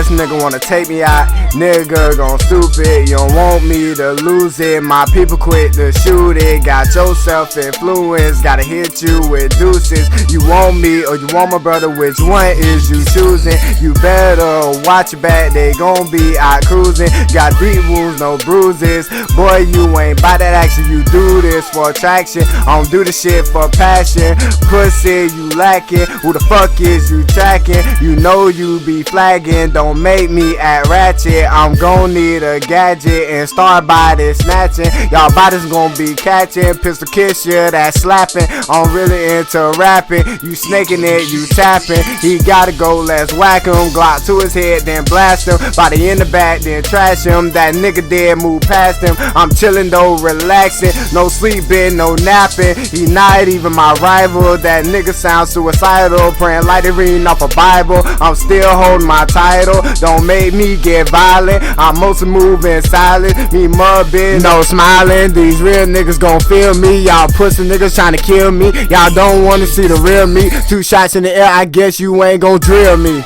ass nigga wanna take me out. Nigga gon' stupid, you don't want me to lose it. My people quit to shoot it. Got your self-influence, gotta hit you with deuces. You want me or you want my brother, which one is you choosing? You better watch your back, they gon' be out cruising. Got deep wounds, no bruises. Boy, you ain't by that action, you do this for attraction. I don't do this shit for passion. Pussy, you lacking, who the fuck is you tracking? You know you be flagging, don't make me act ratchet. I'm gon' need a gadget and start body snatching. Y'all bodies gon' be catching, pistol kiss you, that slapping. I'm really into rapping, you snaking it, you tapping. He gotta go, let's whack him. Glock to his head, then blast him. Body in the back, then trash him. That nigga dead, move past him. I'm chillin' though, relaxing. No sleeping, no napping. He not even my rival. That nigga sounds suicidal, praying like they reading off a Bible. I'm still holding my title, don't make me get violent. I'm mostly moving silent, me mud bitch, no smiling. These real niggas gon' feel me. Y'all pussy niggas trying to kill me. Y'all don't wanna see the real me. 2 shots in the air, I guess you ain't gon' drill me.